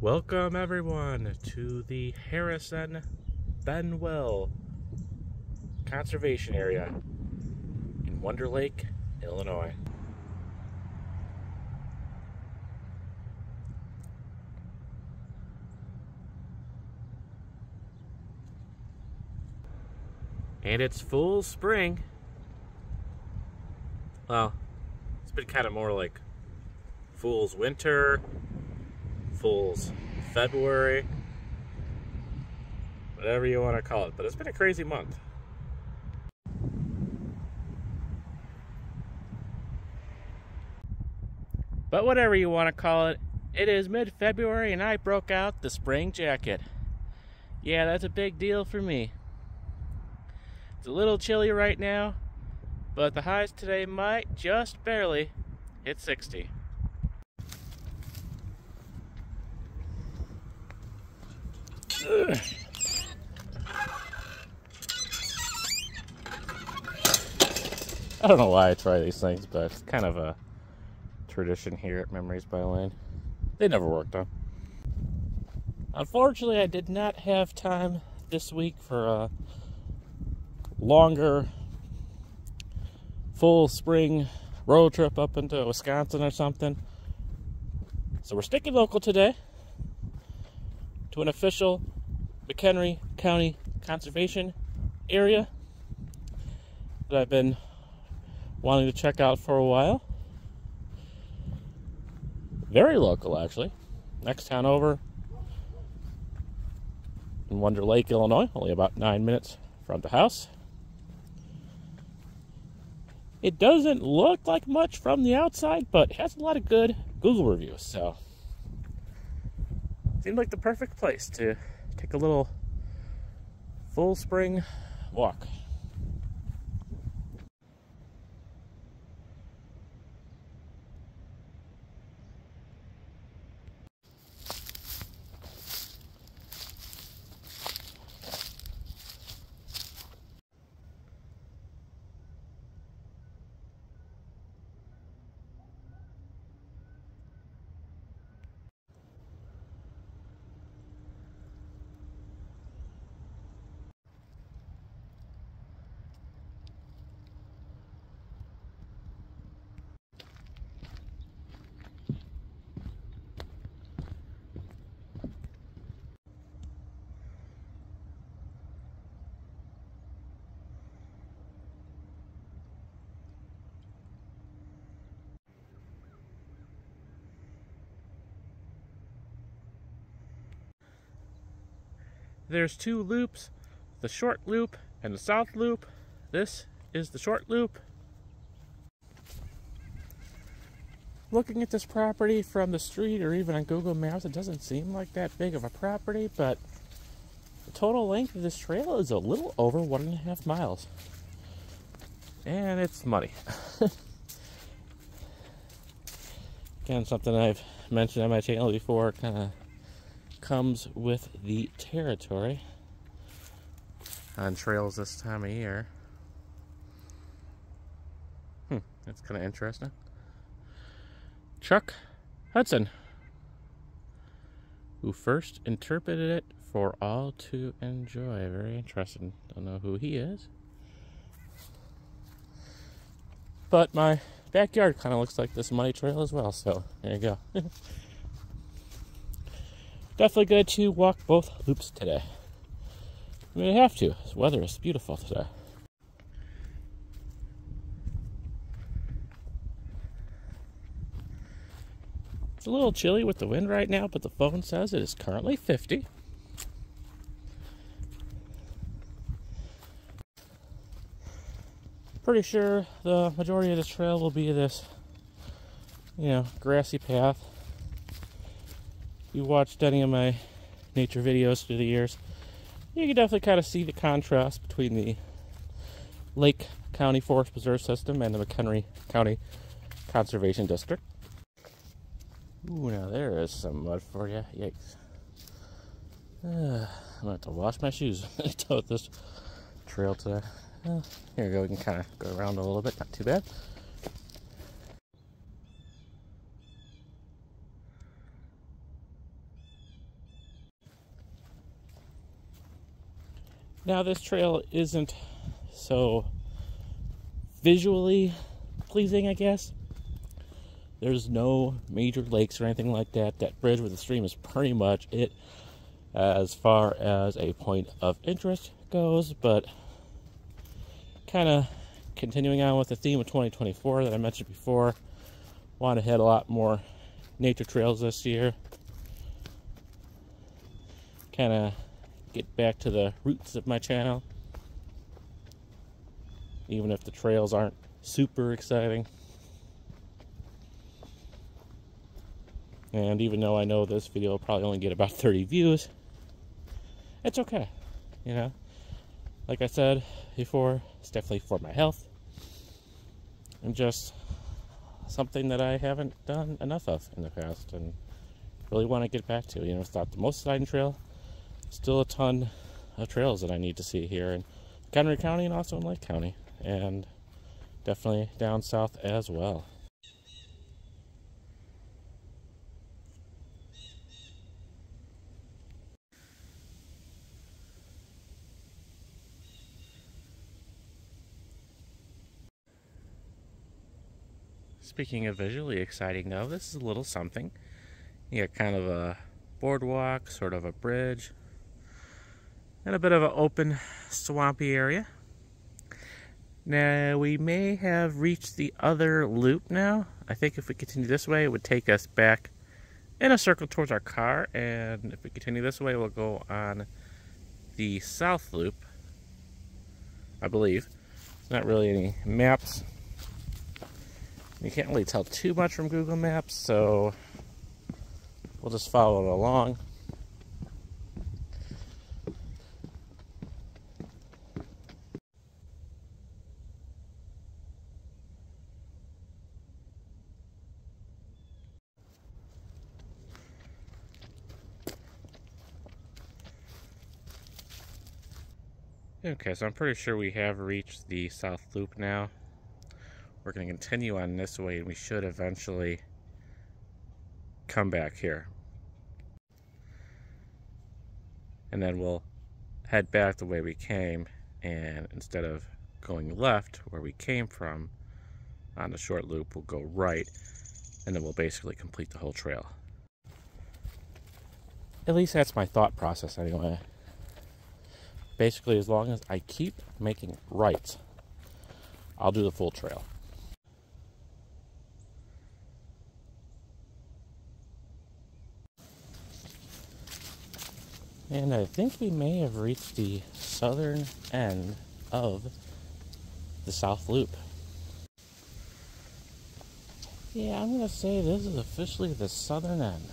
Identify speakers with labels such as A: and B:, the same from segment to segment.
A: Welcome everyone to the Harrison Benwell Conservation Area in Wonder Lake, Illinois. And it's full spring. Well, it's been kind of more like fool's winter, fool's February, whatever you want to call it, but it's been a crazy month. But whatever you want to call it, it is mid-February and I broke out the spring jacket. Yeah, that's a big deal for me. It's a little chilly right now, but the highs today might just barely hit 60. Ugh. I don't know why I try these things, but it's kind of a tradition here at Memories by Lane. They never worked on. Unfortunately, I did not have time this week for a longer full spring road trip up into Wisconsin or something. So we're sticking local today to an official McHenry County Conservation Area that I've been wanting to check out for a while. Very local, actually. Next town over in Wonder Lake, Illinois, only about 9 minutes from the house. It doesn't look like much from the outside, but it has a lot of good Google reviews, so seemed like the perfect place to take a little full spring walk. There's two loops, the short loop and the south loop. This is the short loop. Looking at this property from the street or even on Google Maps, it doesn't seem like that big of a property, but the total length of this trail is a little over 1.5 miles. And it's muddy. Again, something I've mentioned on my channel before, kind of comes with the territory on trails this time of year. That's kind of interesting. Chuck Hudson, who first interpreted it for all to enjoy. Very interesting. Don't know who he is. But my backyard kind of looks like this muddy trail as well, so there you go. Definitely good to walk both loops today. I mean, I have to. The weather is beautiful today. It's a little chilly with the wind right now, but the phone says it is currently 50. Pretty sure the majority of this trail will be this, grassy path. If you watched any of my nature videos through the years, you can definitely kind of see the contrast between the Lake County Forest Preserve System and the McHenry County Conservation District. Ooh, now there is some mud for you. Yikes. I'm going to have to wash my shoes to this trail today. Here we go, we can kind of go around a little bit, not too bad. Now this trail isn't so visually pleasing, I guess. There's no major lakes or anything like that. That bridge with the stream is pretty much it as far as a point of interest goes, but kind of continuing on with the theme of 2024 that I mentioned before. Want to hit a lot more nature trails this year. Kind of get back to the roots of my channel, even if the trails aren't super exciting. And even though I know this video will probably only get about 30 views, it's okay, you know. Like I said before, it's definitely for my health and just something that I haven't done enough of in the past and really want to get back to. You know, it's not the most exciting trail. Still a ton of trails that I need to see here in Montgomery County and also in Lake County, and definitely down south as well. Speaking of visually exciting though, this is a little something. You got kind of a boardwalk, sort of a bridge, and a bit of an open swampy area. Now we may have reached the other loop now. I think if we continue this way, it would take us back in a circle towards our car, and if we continue this way, we'll go on the south loop, I believe. There's not really any maps. You can't really tell too much from Google Maps, so we'll just follow it along. Okay, so I'm pretty sure we have reached the south loop now. We're going to continue on this way, and we should eventually come back here. And then we'll head back the way we came, and instead of going left where we came from on the short loop, we'll go right, and then we'll basically complete the whole trail. At least that's my thought process anyway. Basically, as long as I keep making rights, I'll do the full trail. And I think we may have reached the southern end of the south loop. Yeah, I'm going to say this is officially the southern end.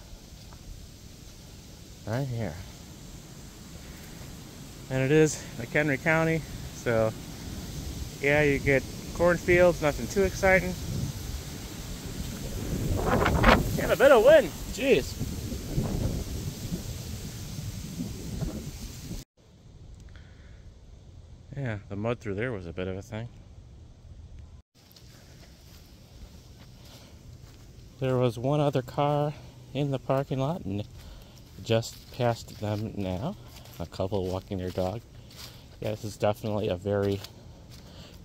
A: Right here. And it is McHenry County, so yeah, you get cornfields, nothing too exciting. And a bit of wind, jeez. Yeah, the mud through there was a bit of a thing. There was one other car in the parking lot, and just past them now. A couple walking their dog. Yeah, this is definitely a very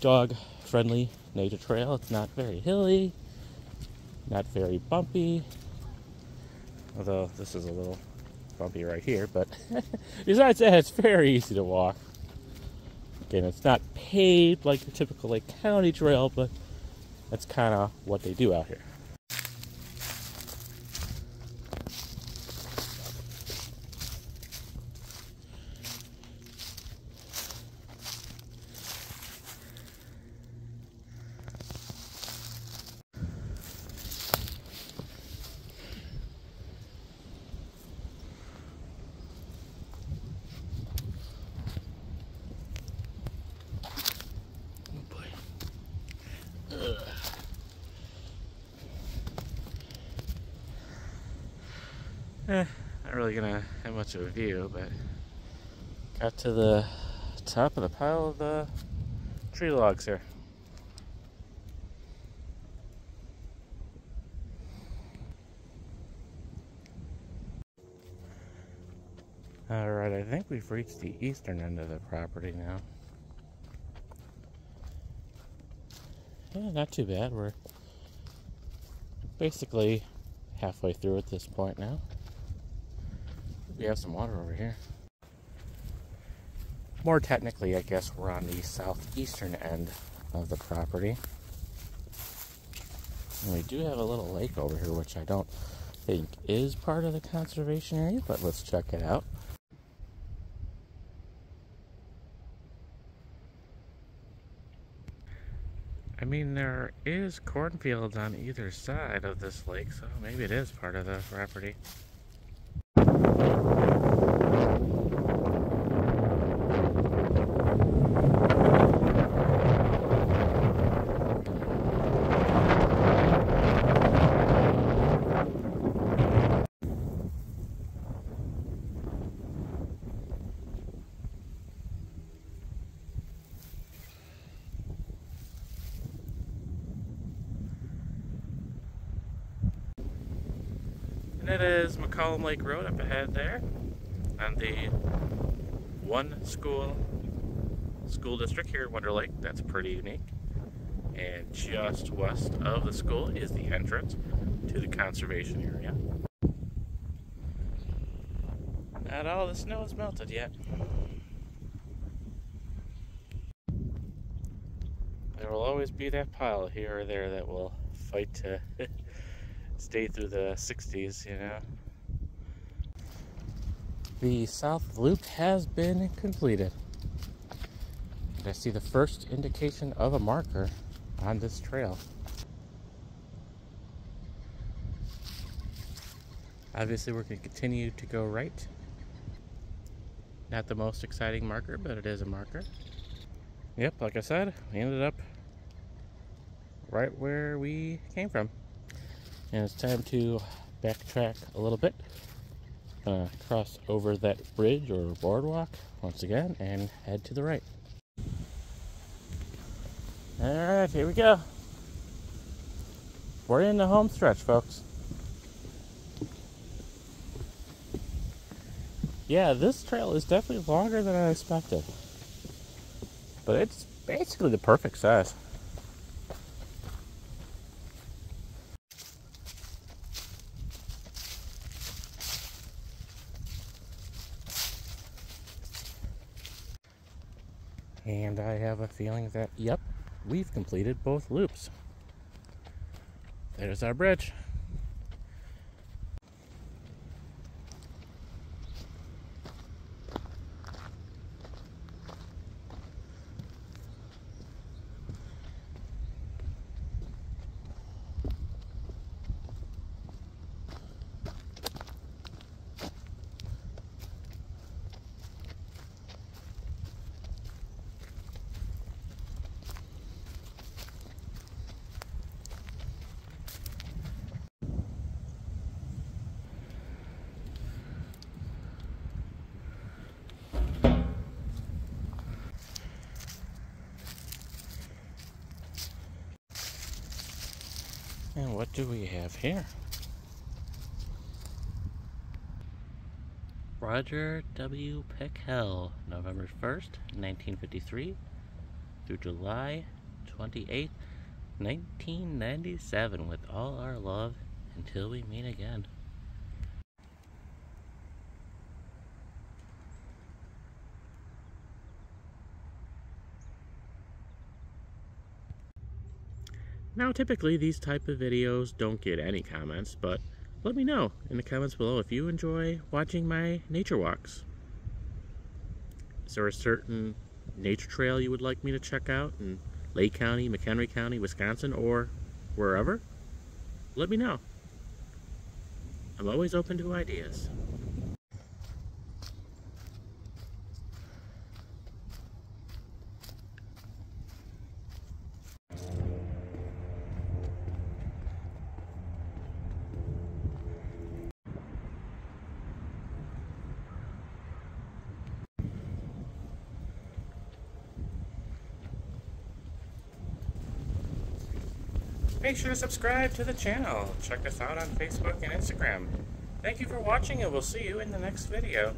A: dog-friendly nature trail. It's not very hilly, not very bumpy. Although this is a little bumpy right here, but besides that, it's very easy to walk. Again, it's not paved like the typical Lake County trail, but that's kind of what they do out here. Not really gonna have much of a view, but got to the top of the pile of the tree logs here. Alright, I think we've reached the eastern end of the property now. Yeah, not too bad. We're basically halfway through at this point now. We have some water over here. More technically, I guess we're on the southeastern end of the property. And we do have a little lake over here, which I don't think is part of the conservation area, but let's check it out. I mean, there is cornfields on either side of this lake, so maybe it is part of the property. And it is McCollum Lake Road up ahead there on the one school district here in Wonder Lake. That's pretty unique. And just west of the school is the entrance to the conservation area. Not all the snow is melted yet. There will always be that pile here or there that will fight to stay through the 60s, you know. The south loop has been completed. And I see the first indication of a marker on this trail. Obviously, we're going to continue to go right. Not the most exciting marker, but it is a marker. Yep, like I said, we ended up right where we came from. And it's time to backtrack a little bit. Cross over that bridge or boardwalk once again and head to the right. Alright, here we go. We're in the home stretch, folks. Yeah, this trail is definitely longer than I expected. But it's basically the perfect size. And I have a feeling that, yep, we've completed both loops. There's our bridge. And what do we have here? Roger W. Pickel, November 1st, 1953 through July 28th, 1997. With all our love, until we meet again. Now, typically these type of videos don't get any comments, but let me know in the comments below if you enjoy watching my nature walks. Is there a certain nature trail you would like me to check out in Lake County, McHenry County, Wisconsin, or wherever? Let me know. I'm always open to ideas. Make sure to subscribe to the channel. Check us out on Facebook and Instagram. Thank you for watching, and we'll see you in the next video.